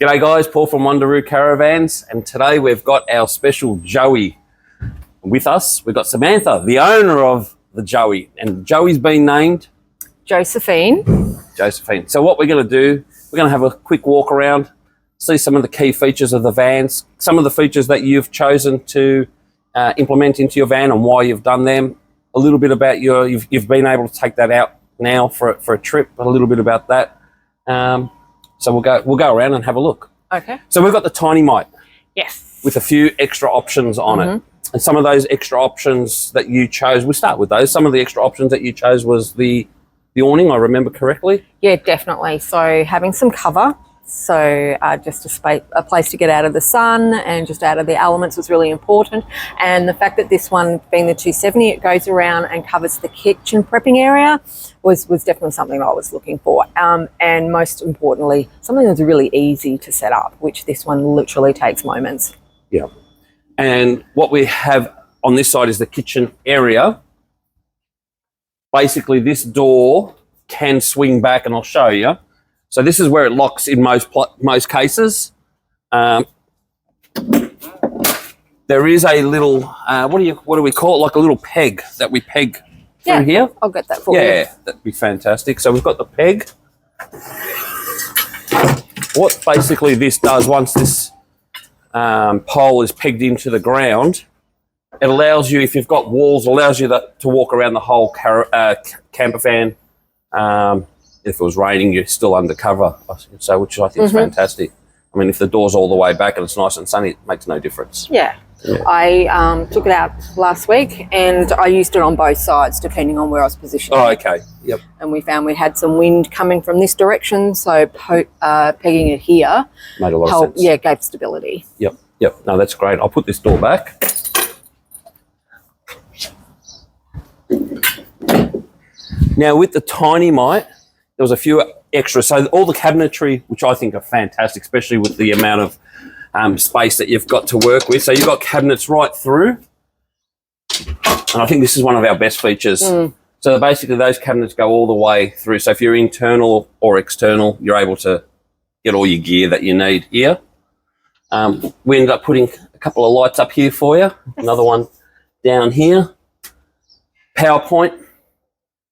G'day guys, Paul from Wonderroo Caravans, and today we've got our special Joey with us. We've got Samantha, the owner of the Joey, and Joey's been named Josephine. Josephine. So what we're going to do, we're going to have a quick walk around, see some of the key features of the vans, some of the features that you've chosen to implement into your van and why you've done them, a little bit about you've been able to take that out now for a trip, a little bit about that. So we'll go around and have a look. Okay. So we've got the tiny mite. Yes. With a few extra options on it. And some of those extra options that you chose, we'll start with those. Some of the extra options that you chose was the awning, I remember correctly. Yeah, definitely. So having some cover, so just a place to get out of the sun and just out of the elements was really important. And the fact that this one, being the 270, it goes around and covers the kitchen prepping area was definitely something that I was looking for. And most importantly, something that's really easy to set up, which this one literally takes moments. Yeah. And what we have on this side is the kitchen area. Basically, this door can swing back, and I'll show you. So this is where it locks in most cases. There is a little, what do we call it? Like a little peg that we peg through here. I'll get that for you. Yeah, that'd be fantastic. So we've got the peg. What basically this does, once this pole is pegged into the ground, it allows you, if you've got walls, allows you to walk around the whole camper van. If it was raining, you're still under cover, so which I think is fantastic. I mean, if the door's all the way back and it's nice and sunny, it makes no difference. Yeah. I took it out last week and I used it on both sides depending on where I was positioned. Oh, okay. Yep. And we found we had some wind coming from this direction, so pegging it here made a lot of sense. Yeah, gave stability. Yep. Yep. No, that's great. I'll put this door back. Now, with the tiny mite, there was a few extras. So all the cabinetry, which I think are fantastic, especially with the amount of space that you've got to work with. So you've got cabinets right through. And I think this is one of our best features. So basically those cabinets go all the way through. So if you're internal or external, you're able to get all your gear that you need here. We ended up putting a couple of lights up here for you. Another one down here. Power point,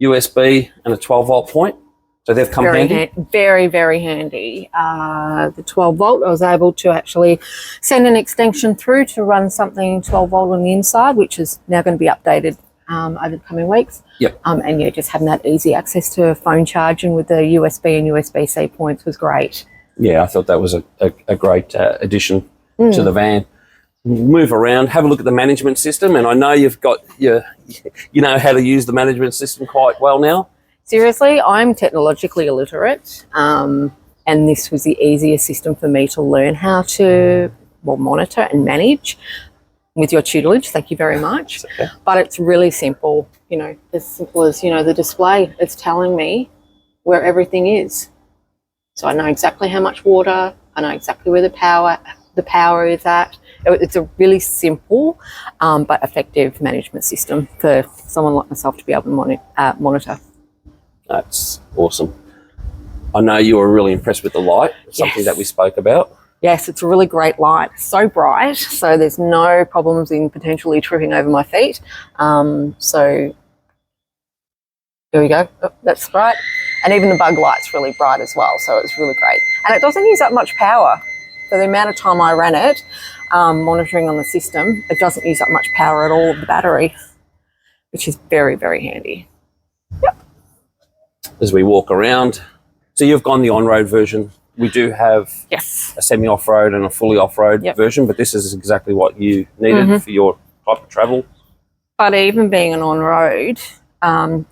USB and a 12-volt point. So they've come handy. Very, very handy. The 12-volt, I was able to actually send an extension through to run something 12-volt on the inside, which is now going to be updated over the coming weeks. Yep. And yeah, just having that easy access to phone charging with the USB and USB-C points was great. Yeah, I thought that was a great addition to the van. Move around, have a look at the management system, and I know you've got you know how to use the management system quite well now. Seriously, I'm technologically illiterate, and this was the easiest system for me to learn how to monitor and manage with your tutelage. Thank you very much. Okay. But it's really simple, as simple as, the display. It's telling me where everything is. So I know exactly how much water, I know exactly where the power is at. It's a really simple but effective management system for someone like myself to be able to monitor. That's awesome. I know you were really impressed with the light, something that we spoke about. Yes, it's a really great light. So bright, so there's no problems in potentially tripping over my feet. So there we go. Oh, that's bright. And even the bug light's really bright as well, so it's really great. And it doesn't use up much power. For the amount of time I ran it, monitoring on the system, it doesn't use up much power at all of the battery, which is very, very handy. Yep. As we walk around, so you've gone the on-road version. We do have a semi-off-road and a fully off-road version, but this is exactly what you needed for your type of travel. But even being an on-road,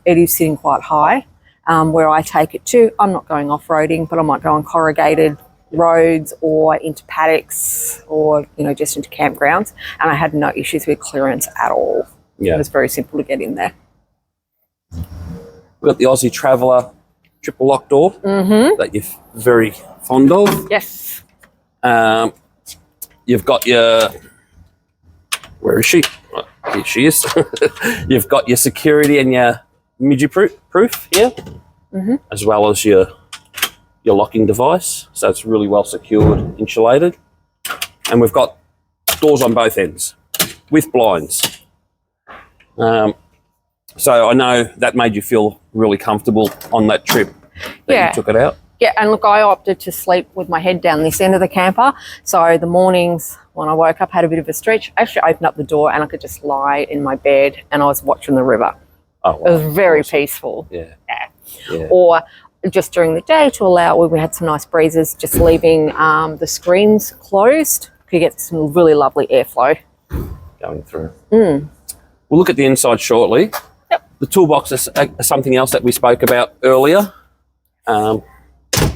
it is sitting quite high. Where I take it to, I'm not going off-roading, but I might go on corrugated roads or into paddocks or, just into campgrounds. And I had no issues with clearance at all. Yeah. It was very simple to get in there. We've got the Aussie Traveller triple lock door that you're very fond of. Yes. You've got your, where is she? Here she is. You've got your security and your midget proof here, as well as your your locking device, so it's really well secured, insulated. And we've got doors on both ends with blinds. So I know that made you feel really comfortable on that trip that you took it out. Yeah, and look, I opted to sleep with my head down this end of the camper. So the mornings when I woke up, had a bit of a stretch, I actually opened up the door and I could just lie in my bed and I was watching the river. Oh, wow. It was very peaceful. Yeah. Or just during the day to allow, when we had some nice breezes, just leaving the screens closed, could get some really lovely airflow going through. We'll look at the inside shortly. Yep. The toolbox is something else that we spoke about earlier.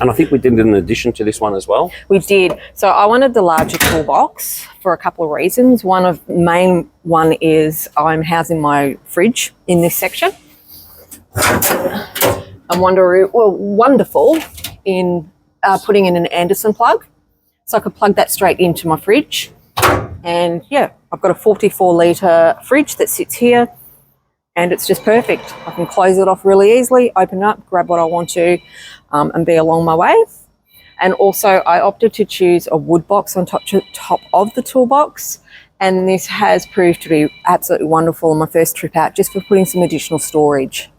And I think we did it in addition to this one as well. We did. So I wanted the larger toolbox for a couple of reasons. Main one is I'm housing my fridge in this section. And wonderful in putting in an Anderson plug. So I could plug that straight into my fridge. And yeah, I've got a 44 litre fridge that sits here and it's just perfect. I can close it off really easily, open it up, grab what I want to and be along my way. And also I opted to choose a wood box on top of the toolbox. And this has proved to be absolutely wonderful on my first trip out, just for putting some additional storage.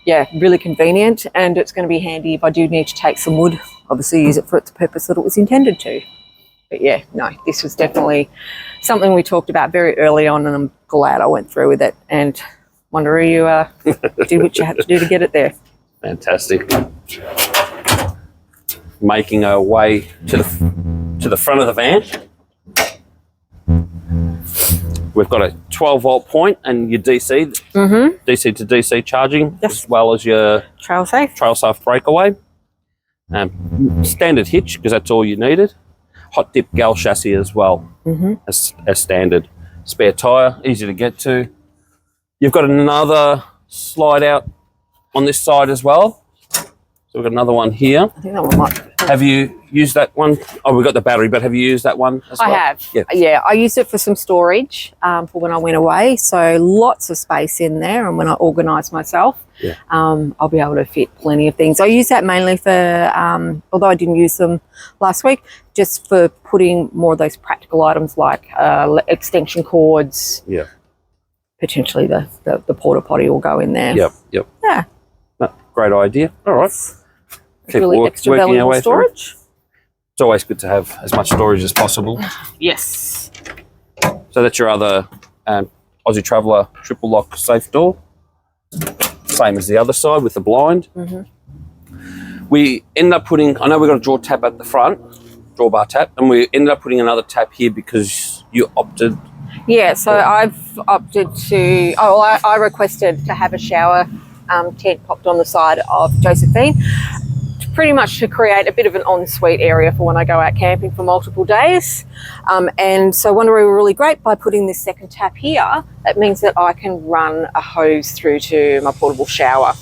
Yeah, really convenient, and it's going to be handy if I do need to take some wood, obviously use it for its purpose that it was intended to. But yeah, no, this was definitely something we talked about very early on, and I'm glad I went through with it. And wonderroo, you did what you had to do to get it there. Fantastic. Making our way to the front of the van. We've got a 12-volt point and your DC, DC to DC charging, as well as your trail safe breakaway. Standard hitch, because that's all you needed. Hot dip gal chassis as well, as standard. Spare tyre, easy to get to. You've got another slide out on this side as well. So we've got another one here. I think that one might. Have you used that one? Oh, we've got the battery, but have you used that one as well? I have. Yeah, I used it for some storage for when I went away. So lots of space in there, and when I organise myself, I'll be able to fit plenty of things. I use that mainly for, although I didn't use them last week, just for putting more of those practical items like extension cords. Yeah. Potentially the porta potty will go in there. Yep. Yeah. No, great idea. All right. Keep really extra valuable storage. Through. It's always good to have as much storage as possible. Yes. So that's your other Aussie Traveller triple lock safe door. Same as the other side with the blind. We end up putting, I know we've got a drawer tap at the front, drawbar tap, and we ended up putting another tap here because you opted. Yeah, so I've opted to, I requested to have a shower tent popped on the side of Josephine, pretty much to create a bit of an ensuite area for when I go out camping for multiple days. And so wonderroo were really great by putting this second tap here. That means that I can run a hose through to my portable shower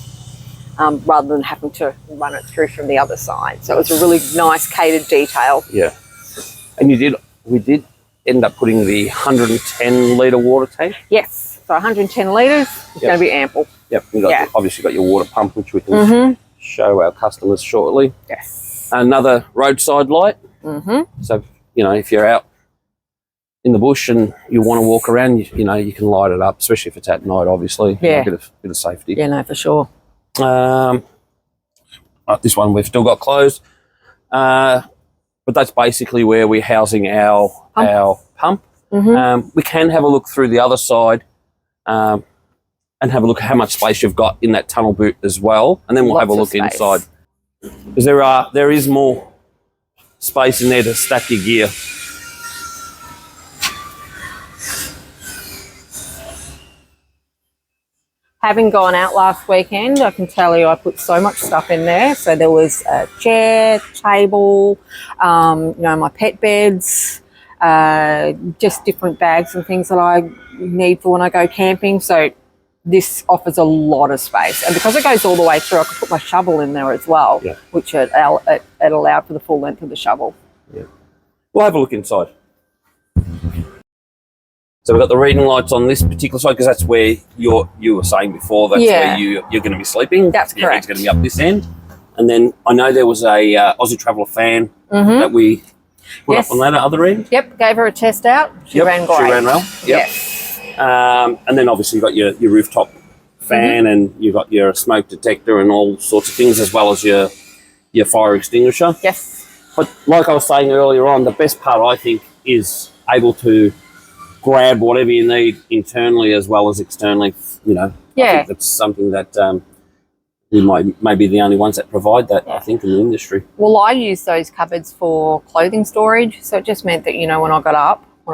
rather than having to run it through from the other side. So it was a really nice catered detail. Yeah. And we did end up putting the 110 litre water tank. Yes, so 110 litres is going to be ample. Yep, you've obviously got your water pump, which we can show our customers shortly. Yes. Another roadside light. So, if you're out in the bush and you want to walk around, you can light it up, especially if it's at night, obviously. Yeah. A bit of safety. Yeah, no, for sure. This one we've still got closed. But that's basically where we're housing our pump. We can have a look through the other side and have a look at how much space you've got in that tunnel boot as well, and then we'll have a look inside, because there is more space in there to stack your gear. Having gone out last weekend, I can tell you I put so much stuff in there. So there was a chair, table, my pet beds, just different bags and things that I need for when I go camping. So this offers a lot of space. And because it goes all the way through, I could put my shovel in there as well, which it allowed for the full length of the shovel. Yeah. We'll have a look inside. So we've got the reading lights on this particular side, because that's where you were saying before, that's where you're going to be sleeping. That's correct. It's going to be up this end. And then I know there was a Aussie Traveller fan that we put up on that other end. Yep, gave her a test out. She ran great. She ran well. Yep. And then obviously you got your rooftop fan and you got your smoke detector and all sorts of things, as well as your fire extinguisher. Yes. But like I was saying earlier on, the best part, I think, is able to grab whatever you need internally as well as externally. You know, I think that's something that we may be the only ones that provide that, I think, in the industry. Well, I use those cupboards for clothing storage, so it just meant that, you know, when I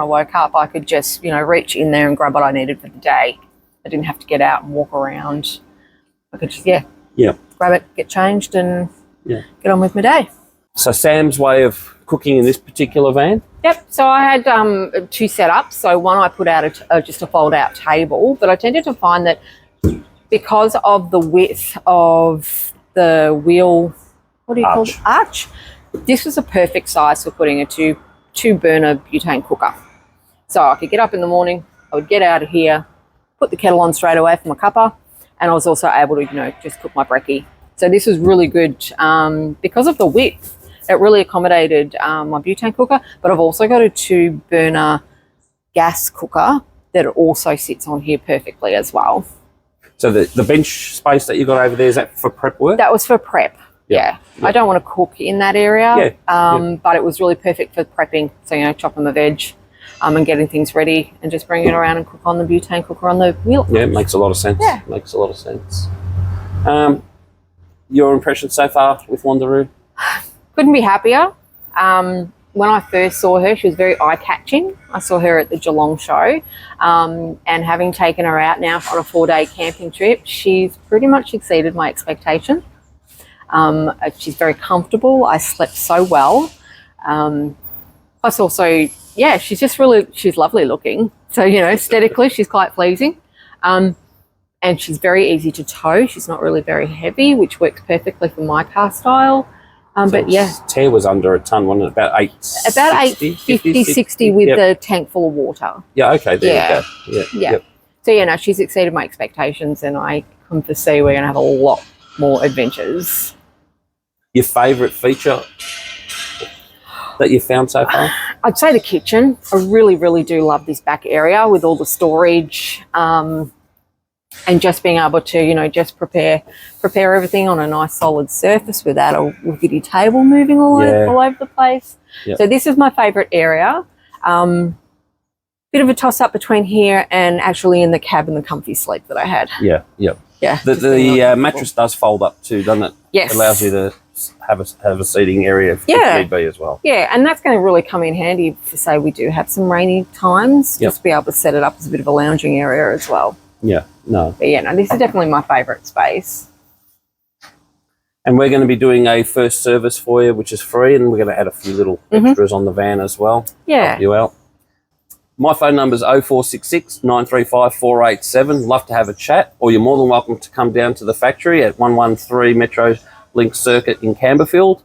woke up, I could just, you know, reach in there and grab what I needed for the day. I didn't have to get out and walk around. I could just, grab it, get changed and get on with my day. So Sam's way of cooking in this particular van? Yep, so I had two setups. So one, I put out just a fold-out table, but I tended to find that because of the width of the wheel, what do you call it? Arch. This was a perfect size for putting a two-burner butane cooker. So I could get up in the morning, I would get out of here, put the kettle on straight away for my cuppa, and I was also able to, you know, just cook my brekkie. So this was really good because of the width. It really accommodated my butane cooker, but I've also got a two-burner gas cooker that also sits on here perfectly as well. So the bench space that you got over there, is that for prep work? That was for prep, yeah. I don't want to cook in that area, but it was really perfect for prepping. So, you know, chopping the veg and getting things ready and just bringing it around and cook on the butane cooker on the wheel. Yeah, it makes a lot of sense. Yeah. Makes a lot of sense. Your impression so far with Wonderroo? Couldn't be happier. When I first saw her, she was very eye-catching. I saw her at the Geelong show, and having taken her out now on a 4-day camping trip, she's pretty much exceeded my expectation. She's very comfortable. I slept so well. Plus also, she's lovely looking. So, you know, aesthetically, she's quite pleasing. And she's very easy to tow. She's not really very heavy, which works perfectly for my car style. But yeah, tear was under a ton, wasn't it? About 850, with the tank full of water. Yeah, okay, there you go. Yeah. Yep. So yeah, no, she's exceeded my expectations, and I can foresee we're going to have a lot more adventures. Your favourite feature that you found so far? I'd say the kitchen. I really, really do love this back area with all the storage. And just being able to, you know, just prepare everything on a nice solid surface without a rickety table moving all over the place. Yep. So this is my favourite area. Bit of a toss-up between here and actually in the cab and the comfy sleep that I had. Yeah. The mattress does fold up too, doesn't it? Yes. It allows you to have a seating area if need be as well. Yeah, and that's going to really come in handy for, say, we do have some rainy times, just to be able to set it up as a bit of a lounging area as well. Yeah, no. But yeah, no, this is definitely my favourite space. And we're going to be doing a first service for you, which is free, and we're going to add a few little extras on the van as well. Yeah. Help you out. My phone number is 0466 935 487. Love to have a chat, or you're more than welcome to come down to the factory at 113 Metro Link Circuit in Camberfield.